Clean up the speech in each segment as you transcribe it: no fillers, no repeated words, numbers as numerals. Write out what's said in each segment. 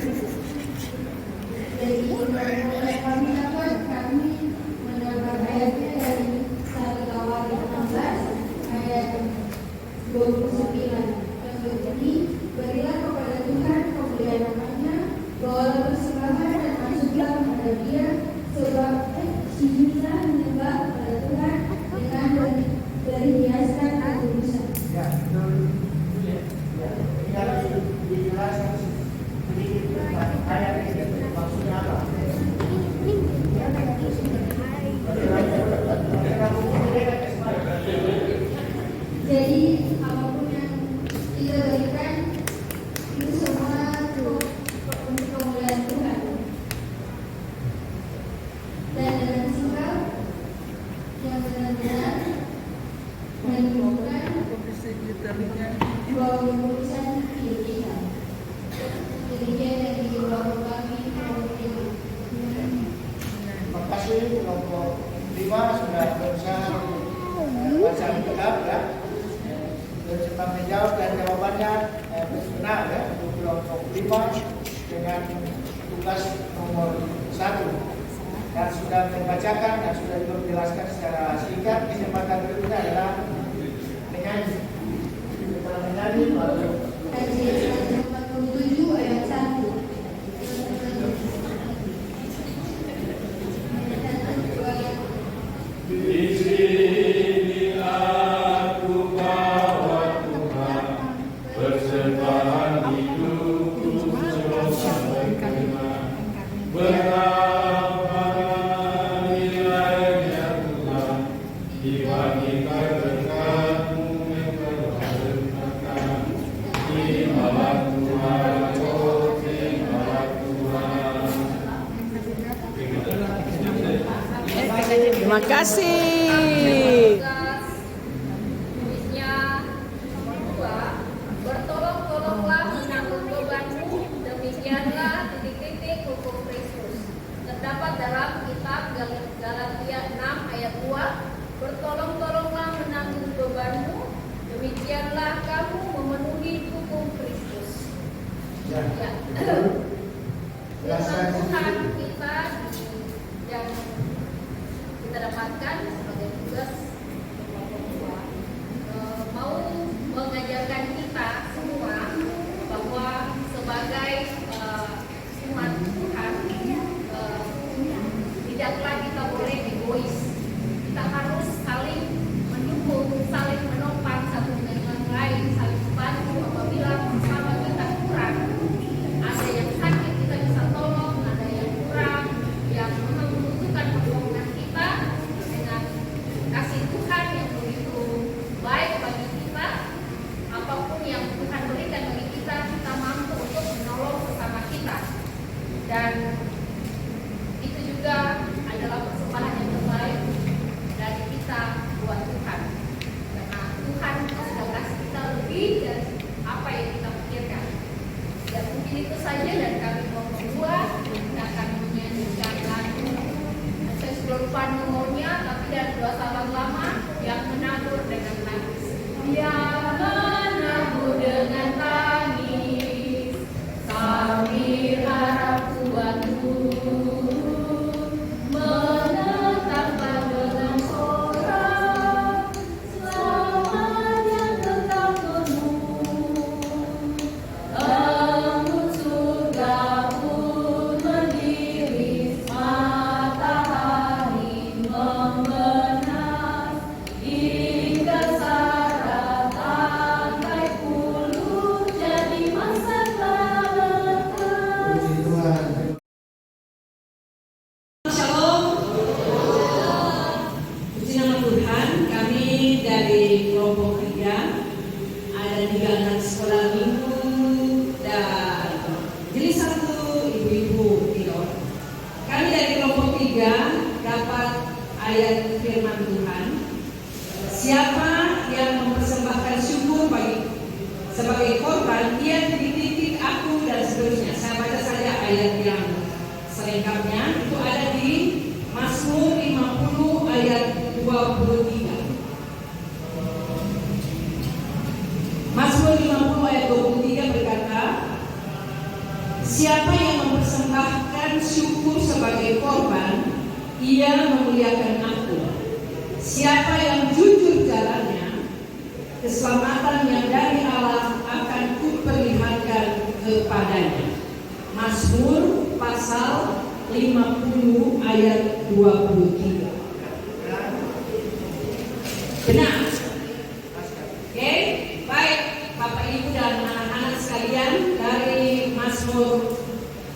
Jadi mulai kami dapat kami mendapat ayatnya dari 1 Tawarikh 16 ayat 29 yang berbunyi, berilah kepada Tuhan kemuliaan namanya, bawalah persembahan dan masuklah kepada Dia, sebab sujudlah menyembah kepada Tuhan dengan berhiaskan kekudusan. Ya, betul. Ini harus dijelaskan sedikit tentang ayat ini maksudnya apa. Jadi apapun yang kita berikan itu semua untuk kemuliaan Tuhan. Dan dengan sikap yang benar-benar menunjukkan bahwa urusan hidup kita. Demikian yang dibawa kami kelompok 5. Terima kasih kelompok 5 sudah berusaha baca kitab ya. Cepat menjawab dan jawabannya benar ya untuk kelompok 5 dengan tugas nomor 1 dan sudah terbacakan dan sudah dijelaskan secara singkat. Kesempatan berikutnya adalah menyanyi. Kita menyanyi lalu Ayat 47 ayat 1. Di sini aku bawa Tuhan, persembahan hidupku sampai kemana. Berapa nilainya Tuhan dibandingkan berkat-Mu yang berharga. Terimalah Tuhan, oh terimalah Tuhan. Terima kasih. Tulisnya nomor 2, bertolong-tolonglah menanggung bebanmu, demikianlah titik-titik hukum Kristus. Terdapat dalam kitab Galatia 6 ayat 2, bertolong-tolonglah menanggung bebanmu, demikianlah kamu memenuhi hukum Kristus. ya. Firman Tuhan kita yang kita dapatkan sebagai tugas mau mengajarkan kita semua bahwa sebagai umat Tuhan tidaklah kita boleh egois. Kita harus saling mendukung, saling menopang satu dengan yang lain, saling membantu apabila bersama kita kurang. Ada yang sakit kita bisa tolong, ada yang kurang, yang membutuhkan pertolongan kita dengan kasih Tuhan yang begitu baik bagi kita. Apapun yang Tuhan berikan bagi kita, kita mampu untuk menolong sesama kita. Dan itu juga adalah persembahan yang terbaik dari kita buat Tuhan. Karena Tuhan sudah kasih kita lebih dari apa yang kita pikirkan. Dan mungkin itu saja dari kami kelompok 2. Kita akan menyanyikan lagu. Saya sudah lupa nomornya, tapi dari 2 sahabat lama yang menabur dengan tangis. Yang menabur dengan tangis sambil harap Tuhan turun, menetapkan dengan sorak selamat yang tetap penuh. Embun surga pun mendiris, matahari membenar hingga daratan baik puluh jadi masa Puji Tuhan. Shalom. Puji nama Tuhan. Kami dari kelompok 3 ada 3 anak sekolah minggu dan jadi 1 ibu-ibu tidur. Kami dari kelompok 3 dapat ayat firman Tuhan. Siapa yang mempersembahkan syukur bagi sebagai korban, dia titik-titik aku dan seterusnya. Saya baca saja ayat yang selengkapnya. Itu ada di Mazmur 50 ayat 23. Mazmur 50 ayat 23 berkata, Siapa yang mempersembahkan syukur sebagai korban, ia memuliakan Aku. Siapa yang jujur jalannya, keselamatan yang dari Allah akan kuperlihatkan kepadanya. Mazmur pasal 50 ayat 23. Benar. Oke, baik Bapak Ibu dan anak-anak sekalian, dari Mazmur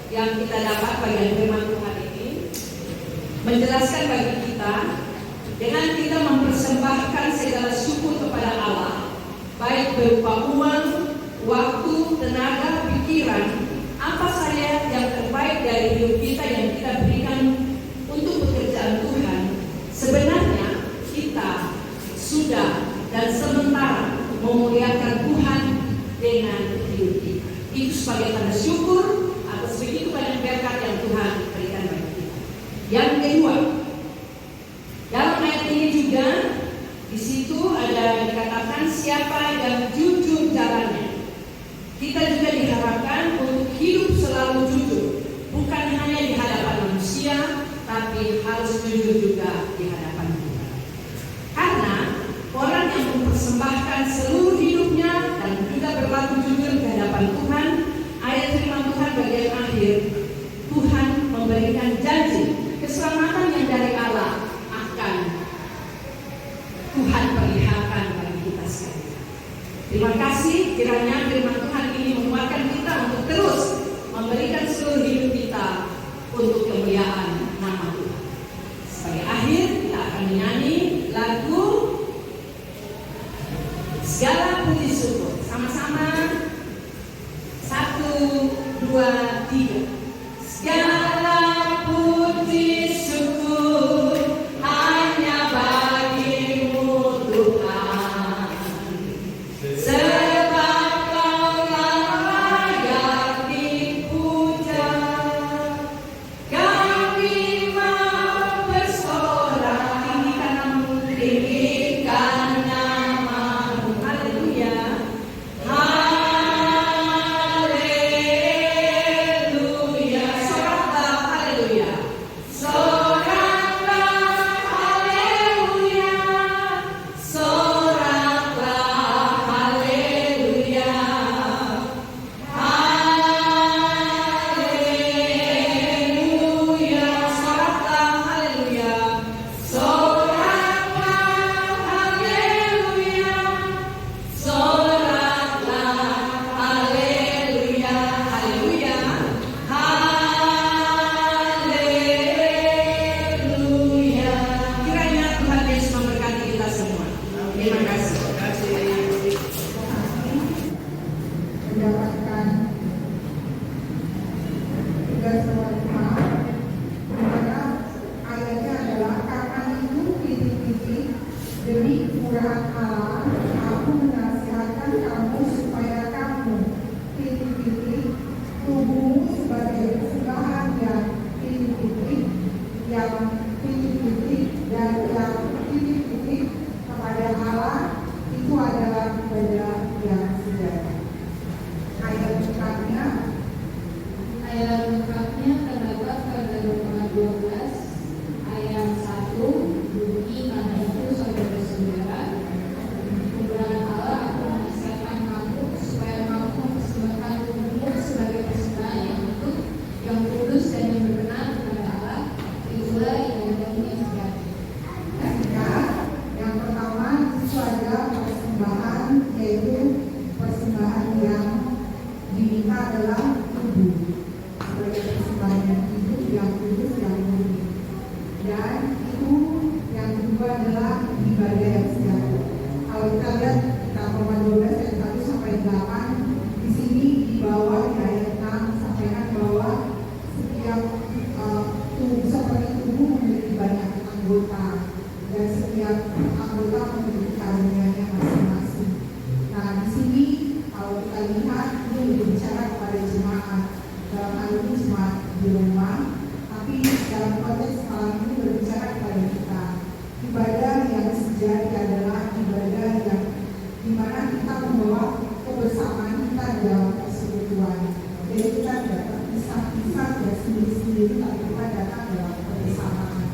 yang kita dapat bagian firman Tuhan ini menjelaskan bagi kita, dengan kita mempersembahkan segala syukur kepada Allah, baik berupa uang, waktu, tenaga, pikiran, apa saja yang terbaik dari hidup kita yang kita berikan untuk pekerjaan Tuhan, sebenarnya kita sudah dan sementara memuliakan Tuhan dengan hidup kita. Itu sebagai tanda syukur atas begitu banyak berkat yang Tuhan berikan bagi kita. Yang kedua, dalam ayat ini juga di situ ada dikatakan siapa yang jujur jalannya. Kita juga diharapkan untuk hidup selalu jujur, bukan hanya di hadapan manusia, tapi harus jujur juga di hadapan Tuhan. Karena orang yang mempersembahkan seluruh hidupnya dan juga berlaku jujur di hadapan Tuhan, ayat firman Tuhan bagian akhir, Tuhan memberikan janji keselamatan yang dari Allah akan Tuhan perlihatkan bagi kita sekalian. Terima kasih, kiranya firman Tuhan ini menguatkan kita untuk terus memberikan seluruh hidup kita untuk kemuliaan nama Tuhan. Sebagai akhir, kita akan menyanyi lagu Segala Puji Syukur. Sama-sama. 1, 2, 3. Segala puji syukur hanya bagi-Mu Tuhan, sebab Kau-Lah layak dipuja. Kami mau bersorak, tinggikan nama-Mu. Haleluya. Haleluya. Soraklah haleluya. Soraklah haleluya. Soraklah haleluya. Haleluya. Soraklah haleluya. Soraklah haleluya. Soraklah haleluya. Haleluya. Haleluya. Kiranya Tuhan Yesus memberkati kita semua. Terima kasih. mendapatkan tugas pemerintah, dimana ayatnya adalah karena itu titik-titik demi kemurahan Allah, aku menasihatkan kamu supaya kamu titik-titik tubuhmu sebagai persembahan yang titik-titik dan yang titik-titik kepada Allah, itu adalah ibadah yang sejati. Ayat lengkapnya terdapat pada Roma 12 ayat 1 bunyi, karena itu saudara-saudara, kemurahan Allah, aku menasihatkan kamu supaya kamu mempersembahkan tubuhmu sebagai persembahan yang utuh, yang kudus dan yang berkenan kepada Allah, itulah ibadahmu yang sejati. Yang pertama itu adalah persembahan, yaitu persembahan yang diminta adalah tubuh sebagai persembahan yang hidup, yang kudus, yang murni. Dan itu yang kedua adalah ibadah yang sejati. Kalau kita lihat Roma 12 ayat 1 sampai 8, di sini di bawah di ayat 6 sampaikan bahwa setiap tubuh seperti tubuh memiliki banyak anggota dan setiap anggota memiliki karunia-Nya masing-masing. Nah, di sini kalau kita lihat ini berbicara kepada jemaat, dalam hal ini jemaat di rumah, tapi dalam konteks malam ini berbicara kepada kita. Ibadah yang sejati adalah ibadah yang dimana kita membawa kebersamaan kita dalam persekutuan. Jadi kita tidak berpisah-pisah ya sendiri-sendiri, tapi kita datang dalam kebersamaan.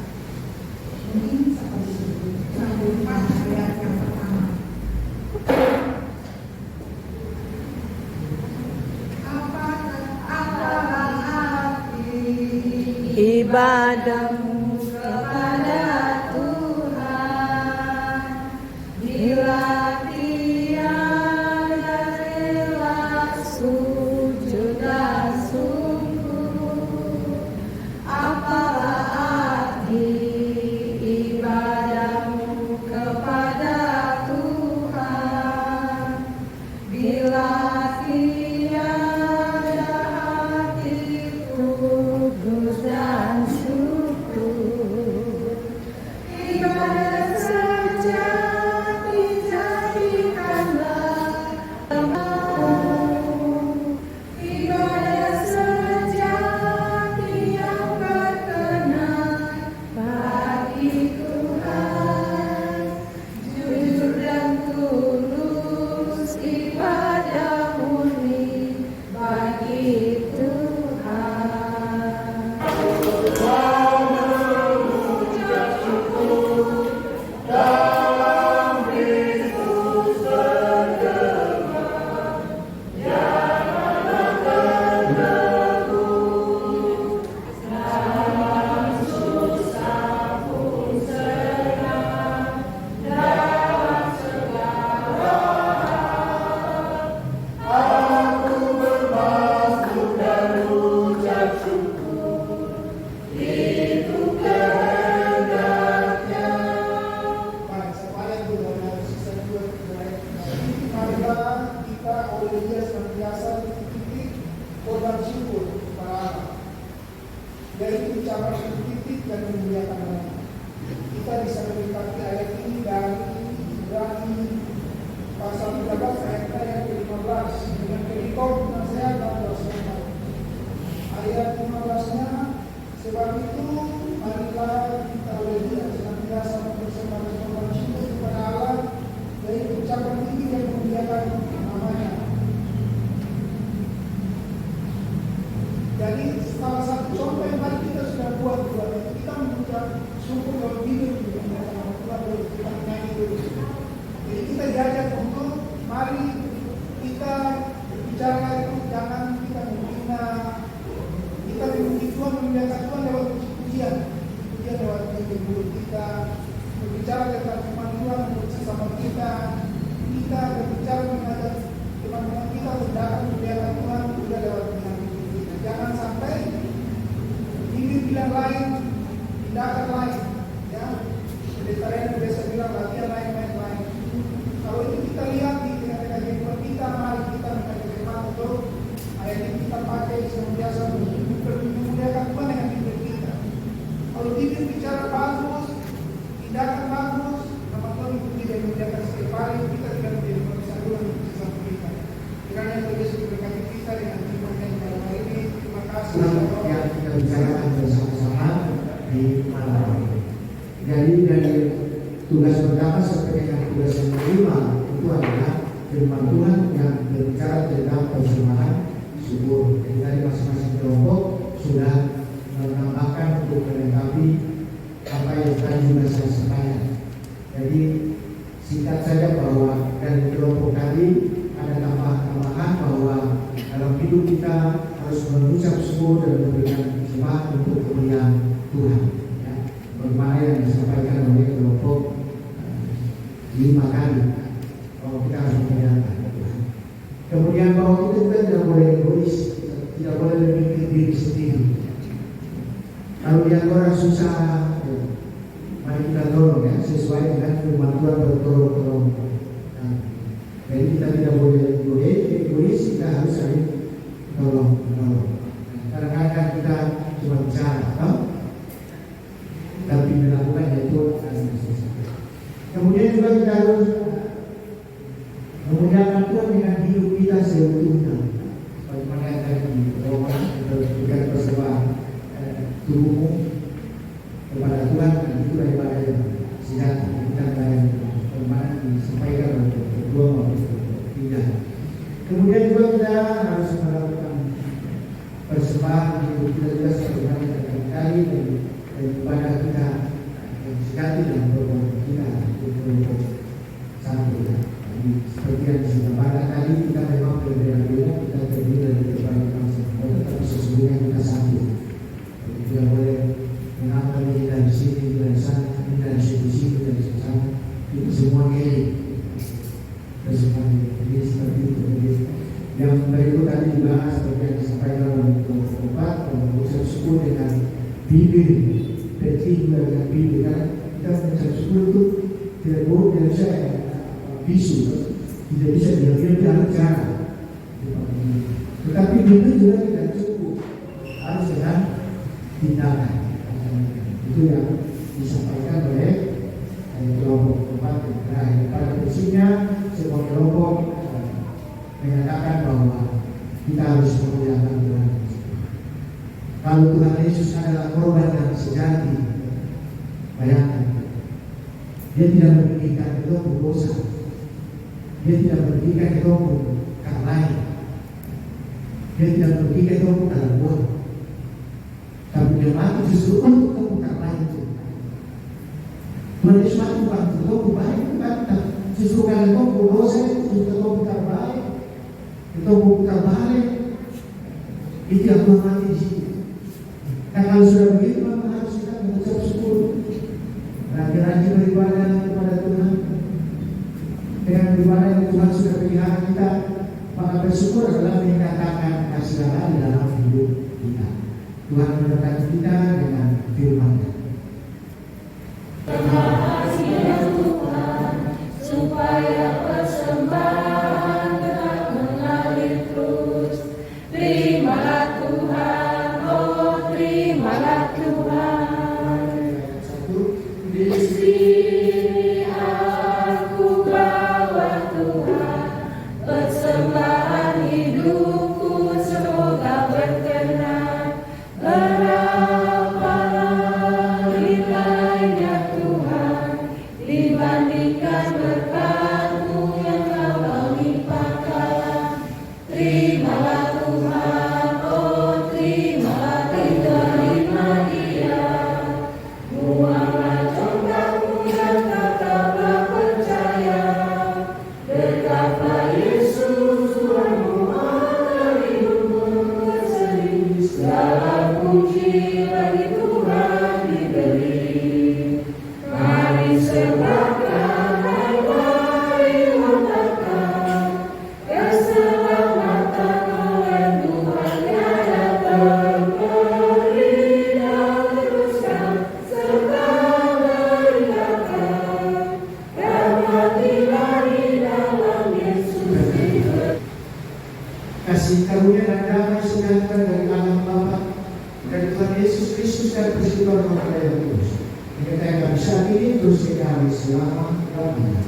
Mungkin seperti itu. Jangan lupa ayat yang pertama. Apalah arti ibadahmu kepada Tuhan bila tiada rela sujud dan sungguh. Apalah arti ibadahmu kepada Tuhan bila tiada hati kudus dan syukur. Ibadah sejati jadikanlah temamu. Ibadah sejati yang berkenan bagi Tuhan. Jujur dan tulus ibadah murni bagi Tuhan. Baik, supaya kita sisa dua marilah kita oleh Dia senantiasa titik korban syukur kepada Allah. Dari ucapan titik dan memuliakan Allah. Kita bisa mendekati ayat ini dari Ibrani pasal 13 ayat yang ke-15 dengan perikop nasihat dan dosa. Ayat 15-nya, sebab itu marilah kita oleh Dia senantiasa mempersembahkan korban syukur kepada Allah dari ucapan tinggi dan memuliakan namanya. Jadi salah satu contoh yang tadi kita sudah buat juga, kita mengucap syukur kalau hidup di memuliakan Allah dulu, kita menyanyi dulu. Jadi kita diajak untuk mari kita berbicara itu, jangan kita menghina. Kita memuji Tuhan, memuliakan Tuhan lewat pujian lewat mulut kita, berbicara tentang firman Tuhan untuk sesama kita berbicara mengajak teman-teman kita tindakan memuliakan Tuhan juga lewat hidup kita. Jangan sampai hidup bilang lain, tindakan lain, ya. Vegetarian biasa bilang latihan lain. Kalau itu kita lihat di tengah-tengah kita, mari kita mengajar firman untuk ayat ini kita pakai senantiasa memuliakan Tuhan dengan hidup kita. Kalau hidup bicara bagus, tindakan bagus, nama Tuhan dipuji dan memuliakan setiap hari, kita tidak menjadi manusia Tuhan untuk sesama kita. Kiranya Tuhan Yesus memberkati kita dengan firman-Nya pada hari ini. Terima kasih. Yang kita bicarakan bersama-sama di malam ini. Jadi dari tugas pertama sampai dengan tugas yang kelima itu adalah firman Tuhan yang berbicara tentang persembahan syukur. Jadi dari masing-masing kelompok sudah menambahkan untuk melengkapi apa yang tadi sudah saya sampaikan. Jadi singkat saja bahwa dari kelompok tadi ada tambahan bahwa dalam hidup kita harus mengucap syukur dan memberikan persembahan untuk kemuliaan Tuhan. Ya. Bagaimana yang disampaikan oleh kelompok 5 kali bahwa kita harus memuliakan Tuhan. Kemudian bahwa kita juga tidak boleh egois, tidak boleh memikir diri sendiri. Kalau lihat orang susah, ya, mari kita tolong ya, sesuai dengan firman Tuhan bertolong-tolong. Nah, jadi kita tidak boleh egois, kita harus saling tolong-tolong. Kadang-kadang kita cuma bicara, tapi melakukan itu adalah susah. Kemudian juga kita harus memuliakan Tuhan dengan hidup kita seutuhnya. Bagaimana yang tadi Roma berikan persembahan tubuhmu kepada Tuhan, dan itu daripada yang sejati, bukan dari bagaimana disampaikan oleh kedua maupun tidak. Kemudian juga kita harus melakukan persembahan Allah untuk kita juga sebagaimana kali dan ibadah kita sejati dan perbuatan kita untuk satu. Seperti yang disampaikan tadi, kita memang berbeda-beda, kita terdiri dari berbagai bangsa, tetapi sesungguhnya kita satu. Tidak boleh mengapa ini dari sini, dari sana, ini dari sini, dari sana, itu semua milik. Jadi seperti itu. Yang berikut tadi dibahas seperti yang disampaikan oleh Bapak, urusan suku dengan bibir, berarti juga dengan bibir. Karena kita urusan suku itu tidak buruk, tidak bisa bisu, tidak bisa diambil dengan cara. Tetapi bibir juga tidak cukup, harus dengan tindakan. Itu yang disampaikan oleh kelompok Bapak yang terakhir. Pada prinsipnya semua kelompok menyatakan bahwa kita harus memuliakan Tuhan. Kalau Tuhan Yesus adalah korban yang sejati, bayangkan, Dia tidak memberikan kita dosa, Dia tidak memberikan kita karena lain, Dia tidak memberikan kita dalam buah, tapi Dia mati justru untuk kamu karena itu. Tuhan Yesus mati bukan untuk kamu baik, bukan, justru karena kamu dosa, justru kamu terbaik. Itu bukan balik, itu yang Tuhan mati di sini. Nah kalau sudah begitu, maka harus kita mengucap syukur, rajin-rajin beribadah kepada Tuhan. Dengan beribadah yang Tuhan sudah pelihara kita, maka bersyukur adalah menyatakan kasih Allah di dalam hidup kita. Tuhan memberkati kita dengan firman-Nya. Terima kasih ya Tuhan, supaya persembahan tetap mengalir terus. Terimalah Tuhan, oh terimalah Tuhan. Di sini aku bawa Tuhan, persembahan hidupku semoga berkenan. Berapalah nilainya Tuhan dibandingkan berkat-Mu yang Kau limpahkan. Terimalah Tuhan, oh terimalah, terima Dia. Buanglah congkakmu dan tetaplah percaya. Dekatlah Yesus, Tuhanmu akan hidupmu berseri. Segala puji bagi Tuhan diberi. Mari sembahkan, mari mengatakan keselamatan oleh Tuhan tiada terperi, dan teruskan serta beriakan. Dapatilah di dalam Yesus hidup. Kasih karunia dan damai sejahtera dari Allah Bapa, dari Tuhan Yesus Kristus dan persekutuan Roh Kudus menyertai kami saat ini terus kekal selama-lamanya.